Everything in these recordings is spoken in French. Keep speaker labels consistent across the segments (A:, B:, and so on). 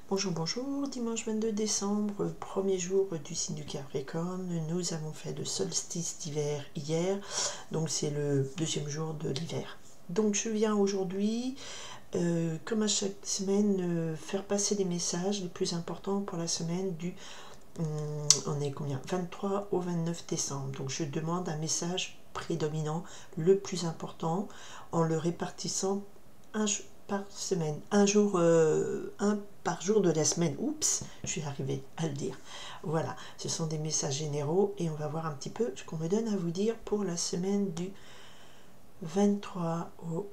A: Bonjour, bonjour, dimanche 22 décembre, premier jour du signe du Capricorne. Nous avons fait le solstice d'hiver hier, donc c'est le deuxième jour de l'hiver. Donc je viens aujourd'hui, comme à chaque semaine, faire passer les messages les plus importants pour la semaine du, on est combien, 23 au 29 décembre. Donc je demande un message prédominant, le plus important, en le répartissant un jour par semaine, un par jour de la semaine. Oups, je suis arrivée à le dire. Voilà, ce sont des messages généraux et on va voir un petit peu ce qu'on me donne à vous dire pour la semaine du 23 au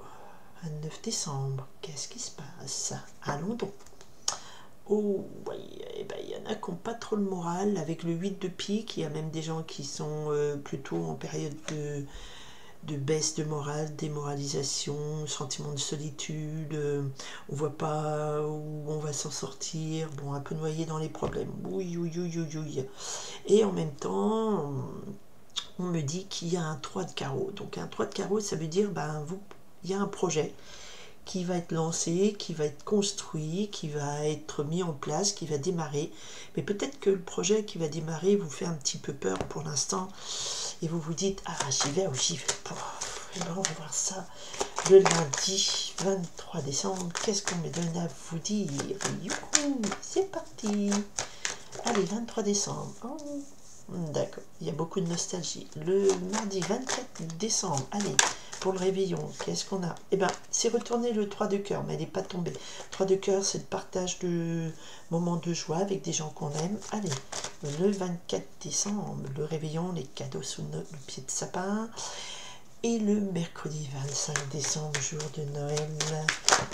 A: 29 décembre. Qu'est-ce qui se passe? Allons donc. Oh, oui, eh ben, il y en a qui n'ont pas trop le moral avec le 8 de pique. Il y a même des gens qui sont plutôt en période de baisse de morale, démoralisation, sentiment de solitude, on voit pas où on va s'en sortir, bon, un peu noyé dans les problèmes, oui, oui, oui, oui, oui. Et en même temps, on me dit qu'il y a un 3 de carreau. Donc un 3 de carreau, ça veut dire, il y a un projet qui va être lancé, qui va être construit, qui va être mis en place, qui va démarrer. Mais peut-être que le projet qui va démarrer vous fait un petit peu peur pour l'instant et vous vous dites, ah, j'y vais ou j'y vais pas. Et ben, on va voir ça le lundi 23 décembre. Qu'est-ce qu'on me donne à vous dire? Youhou, c'est parti. Allez, 23 décembre. Oh, d'accord, il y a beaucoup de nostalgie. Le mardi 24 décembre, allez, pour le réveillon, qu'est-ce qu'on a? Eh bien, c'est retourné le 3 de cœur, mais elle n'est pas tombée. 3 de cœur, c'est le partage de moments de joie avec des gens qu'on aime. Allez, le 24 décembre, le réveillon, les cadeaux sous le pied de sapin. Et le mercredi 25 décembre, jour de Noël,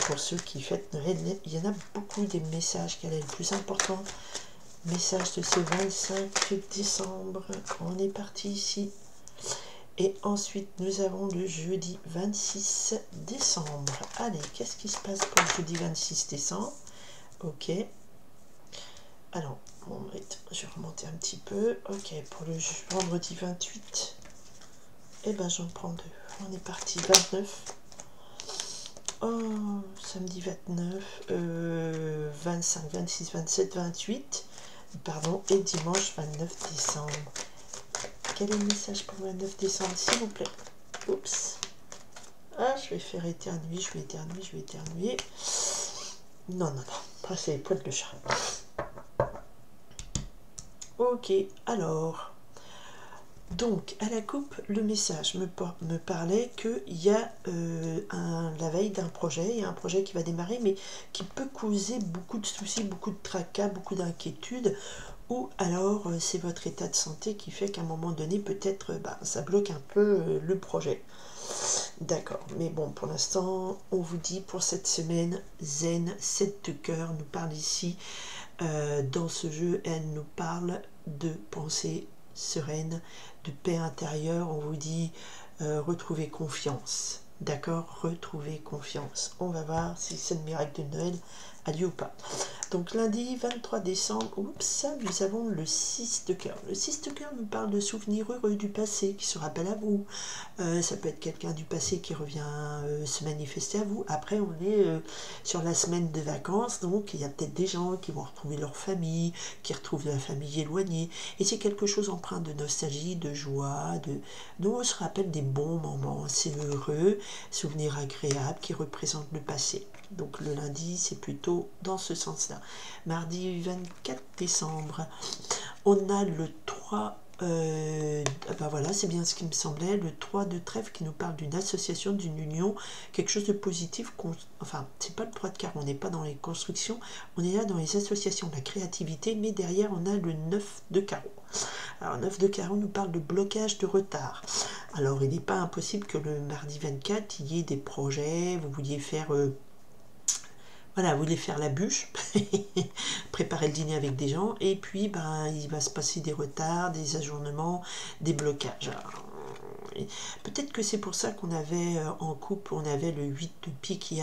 A: pour ceux qui fêtent Noël, il y en a beaucoup des messages. Quel est le plus important? Message de ce 25 décembre. On est parti ici. Et ensuite, nous avons le jeudi 26 décembre. Allez, qu'est-ce qui se passe pour le jeudi 26 décembre? Ok. Alors, bon, je vais remonter un petit peu. Ok, pour le vendredi 28, eh ben, j'en prends deux. On est parti 29. Oh, samedi 29, 25, 26, 27, 28. Pardon, et dimanche 29 décembre. Quel est le message pour le 29 décembre, s'il vous plaît? Oups. Ah, je vais faire éternuer, je vais éternuer, je vais éternuer. Non, non, non. Ah, c'est les poils de chat. Ok, alors. Donc, à la coupe, le message me parlait qu'il y a la veille d'un projet, il y a un projet qui va démarrer, mais qui peut causer beaucoup de soucis, beaucoup de tracas, beaucoup d'inquiétudes, ou alors c'est votre état de santé qui fait qu'à un moment donné, peut-être, ça bloque un peu le projet. D'accord, mais bon, pour l'instant, on vous dit pour cette semaine, Zen, 7 de cœur, nous parle ici, dans ce jeu, elle nous parle de pensée sereine, de paix intérieure. On vous dit retrouver confiance. D'accord, retrouver confiance. On va voir si c'est le miracle de Noël a lieu ou pas. Donc lundi 23 décembre, oups, nous avons le 6 de cœur. Le 6 de cœur nous parle de souvenirs heureux du passé qui se rappellent à vous. Ça peut être quelqu'un du passé qui revient se manifester à vous. Après, on est sur la semaine de vacances, donc il y a peut-être des gens qui vont retrouver leur famille, qui retrouvent la famille éloignée. Et c'est quelque chose empreint de nostalgie, de joie, nous on se rappelle des bons moments, c'est heureux, souvenirs agréables qui représentent le passé. Donc le lundi, c'est plutôt dans ce sens-là. Mardi 24 décembre, on a le 3, voilà, c'est bien ce qui me semblait, le 3 de trèfle qui nous parle d'une association, d'une union, quelque chose de positif. Enfin, c'est pas le 3 de carreau, on n'est pas dans les constructions, on est là dans les associations, la créativité, mais derrière on a le 9 de carreau. Alors 9 de carreau nous parle de blocage, de retard. Alors il n'est pas impossible que le mardi 24, il y ait des projets, vous vouliez faire... voilà, vous voulez faire la bûche, préparer le dîner avec des gens, et puis il va se passer des retards, des ajournements, des blocages. Peut-être que c'est pour ça qu'on avait en couple, on avait le 8 de pique,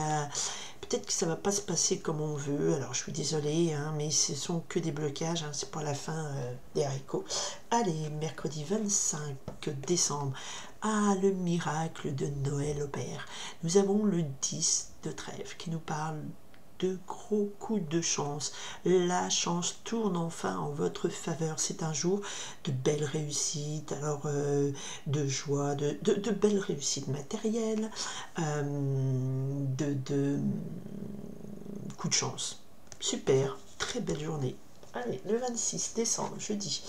A: peut-être que ça ne va pas se passer comme on veut, alors je suis désolée, hein, mais ce sont que des blocages, hein, c'est pas la fin des haricots. Allez, mercredi 25 décembre, ah, le miracle de Noël opère. Nous avons le 10 de trèfle qui nous parle de gros coups de chance. La chance tourne enfin en votre faveur. C'est un jour de belles réussites, alors de joie, de belles réussites matérielles, de coups de chance. Super, très belle journée. Allez, le 26 décembre, jeudi.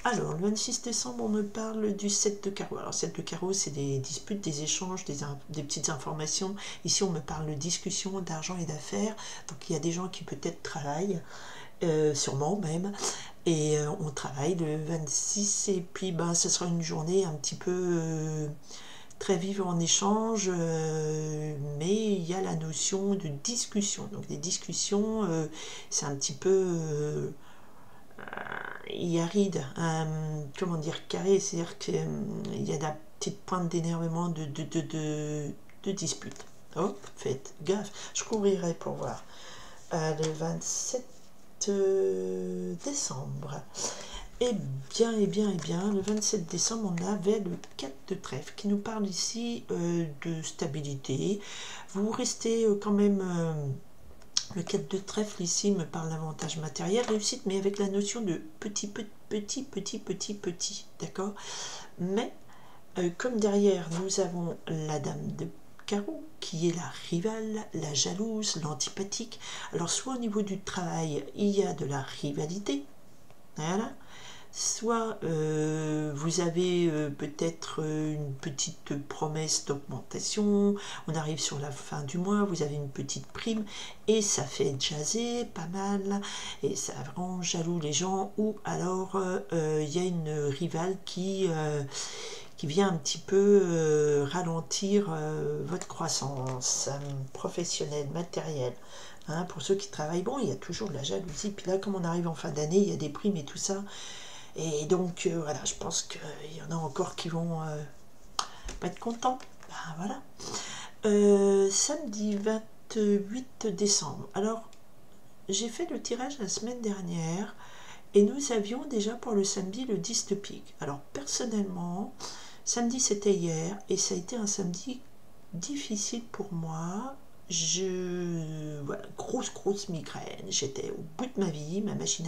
A: Alors, le 26 décembre, on me parle du 7 de carreau. Alors, 7 de carreau, c'est des disputes, des échanges, des petites informations. Ici, on me parle de discussion, d'argent et d'affaires. Donc, il y a des gens qui peut-être travaillent, sûrement même. Et on travaille le 26. Et puis, ben, ce sera une journée un petit peu très vive en échange. Mais il y a la notion de discussion. Donc, des discussions, c'est un petit peu... il y a ride, comment dire, carré, c'est-à-dire qu'il y a des petites pointes d'énervement, de dispute. Oh, faites gaffe, je couvrirai pour voir. Le 27 décembre. Eh bien, le 27 décembre, on avait le 4 de trèfle qui nous parle ici de stabilité. Vous restez quand même... le 4 de trèfle ici me parle d'avantage matériel, réussite, mais avec la notion de petit, d'accord. Mais comme derrière, nous avons la dame de carreau, qui est la rivale, la jalouse, l'antipathique. Alors, soit au niveau du travail, il y a de la rivalité, voilà. Soit vous avez peut-être une petite promesse d'augmentation, on arrive sur la fin du mois, vous avez une petite prime et ça fait jaser pas mal et ça rend jaloux les gens, ou alors il y a une rivale qui vient un petit peu ralentir votre croissance professionnelle, matérielle. Hein, pour ceux qui travaillent, bon, il y a toujours de la jalousie, puis là comme on arrive en fin d'année, il y a des primes et tout ça. Et donc, voilà, je pense qu'il y en a encore qui vont pas être contents. Ben, voilà. Samedi 28 décembre. Alors, j'ai fait le tirage la semaine dernière et nous avions déjà pour le samedi le 10 de pique. Alors, personnellement, samedi c'était hier et ça a été un samedi difficile pour moi. Voilà, grosse migraine, j'étais au bout de ma vie, ma machine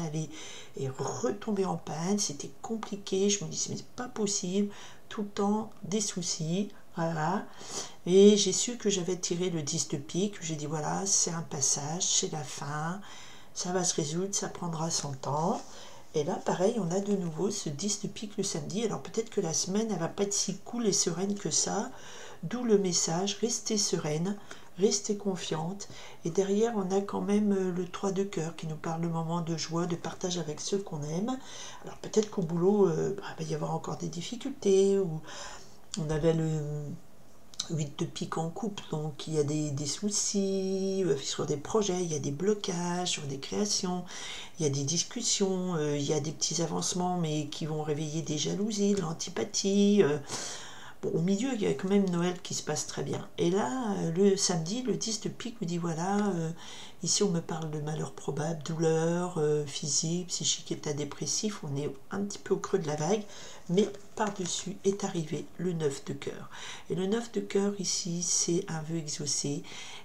A: est retombée en panne, c'était compliqué, je me disais mais c'est pas possible, tout le temps des soucis, voilà. Et j'ai su que j'avais tiré le 10 de pique, j'ai dit voilà, c'est un passage, c'est la fin, ça va se résoudre, ça prendra son temps. Et là, pareil, on a de nouveau ce 10 de pique le samedi. Alors peut-être que la semaine, elle va pas être si cool et sereine que ça. D'où le message, restez sereine, restez confiante. Et derrière, on a quand même le 3 de cœur qui nous parle de moments de joie, de partage avec ceux qu'on aime. Alors peut-être qu'au boulot, il va y avoir encore des difficultés. Ou on avait le 8 de pique en couple, donc il y a des soucis sur des projets, il y a des blocages sur des créations, il y a des discussions, il y a des petits avancements mais qui vont réveiller des jalousies, de l'antipathie. Bon, au milieu, il y a quand même Noël qui se passe très bien. Et là, le samedi, le 10 de pique me dit voilà, ici on me parle de malheur probable, douleur physique, psychique, état dépressif, on est un petit peu au creux de la vague, mais par-dessus est arrivé le 9 de cœur. Et le 9 de cœur ici, c'est un vœu exaucé,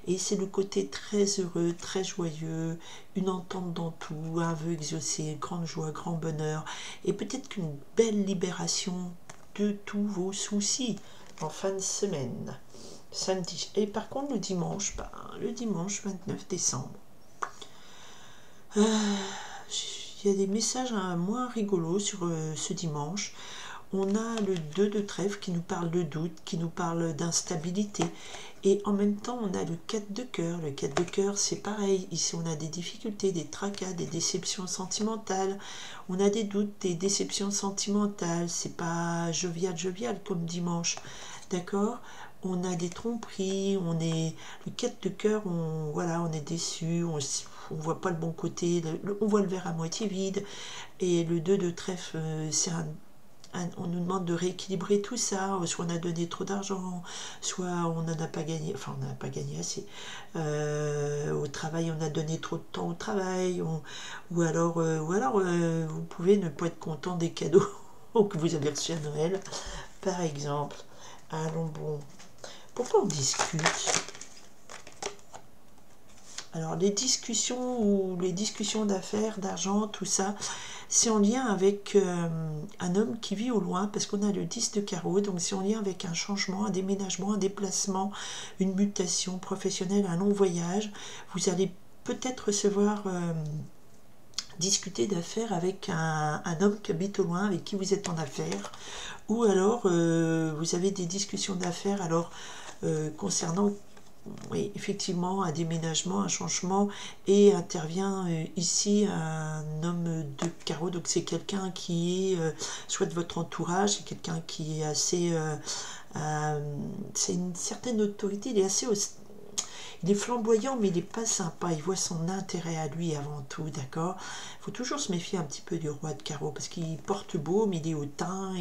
A: et c'est le côté très heureux, très joyeux, une entente dans tout, un vœu exaucé, grande joie, grand bonheur, et peut-être qu'une belle libération de tous vos soucis en fin de semaine, samedi. Et par contre, le dimanche 29 décembre, il y a des messages moins rigolos sur ce dimanche. On a le 2 de trèfle qui nous parle de doute, qui nous parle d'instabilité. Et en même temps, on a le 4 de cœur. Le 4 de cœur, c'est pareil. Ici, on a des difficultés, des tracas, des déceptions sentimentales. On a des doutes, des déceptions sentimentales. C'est pas jovial comme dimanche. D'accord ? On a des tromperies. Le 4 de cœur, on est déçu. On voit pas le bon côté. On voit le verre à moitié vide. Et le 2 de trèfle, on nous demande de rééquilibrer tout ça, soit on a donné trop d'argent, soit on n'en a pas gagné, enfin on n'a pas gagné assez. Au travail, on a donné trop de temps au travail, ou alors vous pouvez ne pas être content des cadeaux que vous avez reçus à Noël, par exemple. Allons bon. Pourquoi on discute? Alors les discussions ou les discussions d'affaires, d'argent, tout ça, c'est en lien avec un homme qui vit au loin, parce qu'on a le 10 de carreau, donc c'est en lien avec un changement, un déménagement, un déplacement, une mutation professionnelle, un long voyage. Vous allez peut-être recevoir, discuter d'affaires avec un homme qui habite au loin, avec qui vous êtes en affaires, ou alors vous avez des discussions d'affaires alors concernant, oui, effectivement, un déménagement, un changement, et intervient ici un homme de carreau, donc c'est quelqu'un qui est soit de votre entourage, c'est quelqu'un qui est assez, c'est une certaine autorité, il est assez, il est flamboyant, mais il n'est pas sympa, il voit son intérêt à lui avant tout, d'accord. Il faut toujours se méfier un petit peu du roi de carreau, parce qu'il porte beau, mais il est hautain,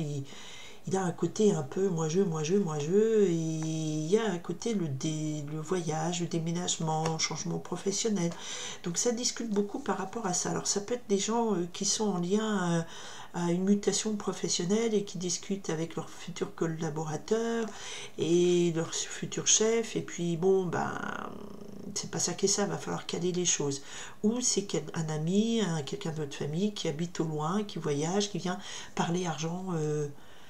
A: il a un côté un peu moi je, et il y a un côté le voyage, le déménagement, le changement professionnel. Donc ça discute beaucoup par rapport à ça. Alors ça peut être des gens qui sont en lien à une mutation professionnelle et qui discutent avec leurs futurs collaborateurs et leurs futurs chefs, et puis bon, ben c'est pas ça qui est ça, va falloir caler les choses. Ou c'est un ami, quelqu'un de votre famille qui habite au loin, qui voyage, qui vient parler argent,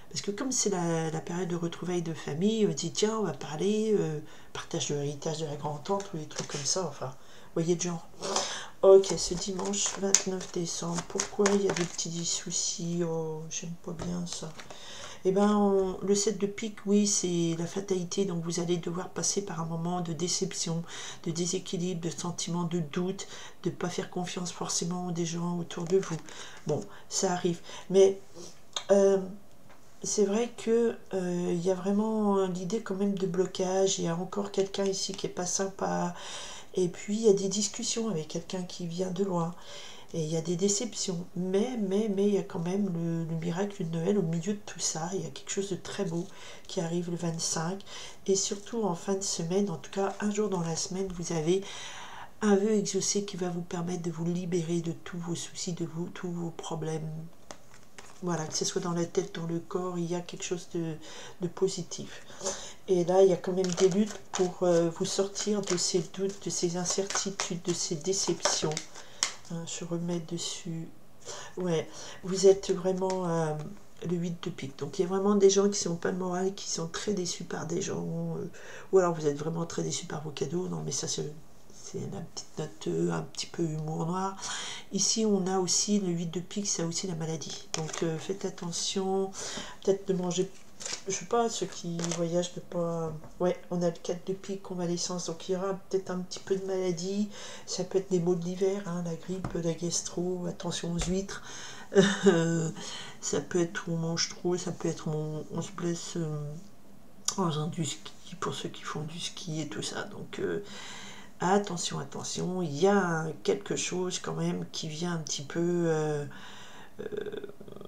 A: parce que comme c'est la période de retrouvailles de famille, on dit tiens, on va parler partage de l'héritage de la grand-tante ou des trucs comme ça, enfin, vous voyez le genre. Ok, ce dimanche 29 décembre, pourquoi il y a des petits soucis? Oh, j'aime pas bien ça. Eh ben, le 7 de pique, oui, c'est la fatalité, donc vous allez devoir passer par un moment de déception, de déséquilibre, de sentiment de doute, de ne pas faire confiance forcément des gens autour de vous. Bon, ça arrive, mais c'est vrai que y a vraiment l'idée quand même de blocage, il y a encore quelqu'un ici qui est pas sympa, et puis il y a des discussions avec quelqu'un qui vient de loin, et il y a des déceptions, mais il y a quand même le miracle de Noël au milieu de tout ça, il y a quelque chose de très beau qui arrive le 25, et surtout en fin de semaine, en tout cas un jour dans la semaine, vous avez un vœu exaucé qui va vous permettre de vous libérer de tous vos soucis, de tous vos problèmes. Voilà, que ce soit dans la tête, dans le corps, il y a quelque chose de positif. Et là, il y a quand même des luttes pour vous sortir de ces doutes, de ces incertitudes, de ces déceptions. Hein, je remets dessus. Ouais, vous êtes vraiment le 8 de pique. Donc, il y a vraiment des gens qui n'ont pas de morale, qui sont très déçus par des gens. Ou alors, vous êtes vraiment très déçus par vos cadeaux. Non, mais ça, c'est la petite note un petit peu humour noir. Ici, on a aussi le 8 de pique, c'est aussi la maladie. Donc, faites attention. Peut-être de manger, je sais pas, ceux qui voyagent, de pas... Ouais, on a le 4 de pique, convalescence. Donc, il y aura peut-être un petit peu de maladie. Ça peut être des maux de l'hiver, hein, la grippe, la gastro, attention aux huîtres. Ça peut être on mange trop, ça peut être on se blesse en faisant du ski, pour ceux qui font du ski et tout ça. Donc, attention, attention, il y a quelque chose quand même qui vient un petit peu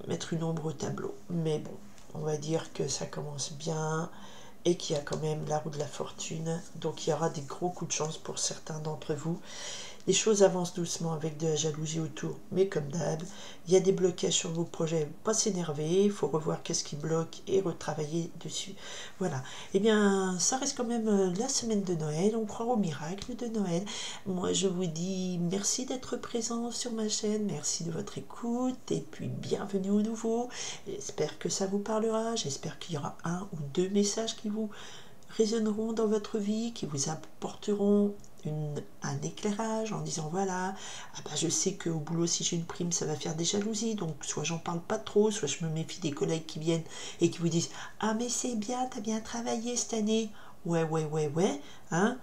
A: mettre une ombre au tableau. Mais bon, on va dire que ça commence bien et qu'il y a quand même la roue de la fortune. Donc il y aura des gros coups de chance pour certains d'entre vous. Les choses avancent doucement avec de la jalousie autour, mais comme d'hab, il y a des blocages sur vos projets. Pas s'énerver, il faut revoir qu'est-ce qui bloque et retravailler dessus. Voilà. Eh bien, ça reste quand même la semaine de Noël. On croit au miracle de Noël. Moi, je vous dis merci d'être présent sur ma chaîne. Merci de votre écoute. Et puis, bienvenue au nouveau. J'espère que ça vous parlera. J'espère qu'il y aura un ou deux messages qui vous résonneront dans votre vie, qui vous apporteront un éclairage en disant voilà, ah bah je sais qu'au boulot si j'ai une prime ça va faire des jalousies, donc soit j'en parle pas trop, soit je me méfie des collègues qui viennent et qui vous disent ah mais c'est bien, t'as bien travaillé cette année, ouais, hein,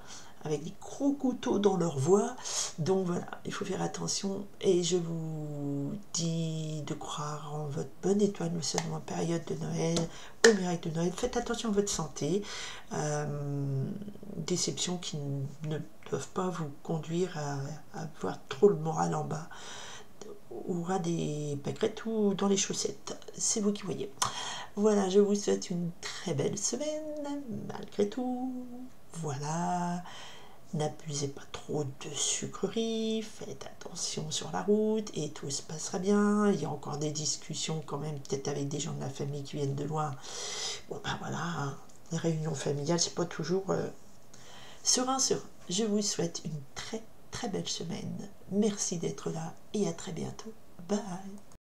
A: avec des gros couteaux dans leur voix. Donc voilà, il faut faire attention et je vous dis de croire en votre bonne étoile, nous sommes en période de Noël, au miracle de Noël. Faites attention à votre santé, déceptions qui ne doivent pas vous conduire à avoir trop le moral en bas ou à des pâquerettes ou dans les chaussettes, c'est vous qui voyez. Voilà, je vous souhaite une très belle semaine malgré tout. Voilà, n'abusez pas trop de sucreries, faites attention sur la route et tout se passera bien. Il y a encore des discussions quand même, peut-être avec des gens de la famille qui viennent de loin. Bon ben voilà, hein, les réunions familiales, c'est pas toujours serein. Je vous souhaite une très très belle semaine. Merci d'être là et à très bientôt. Bye.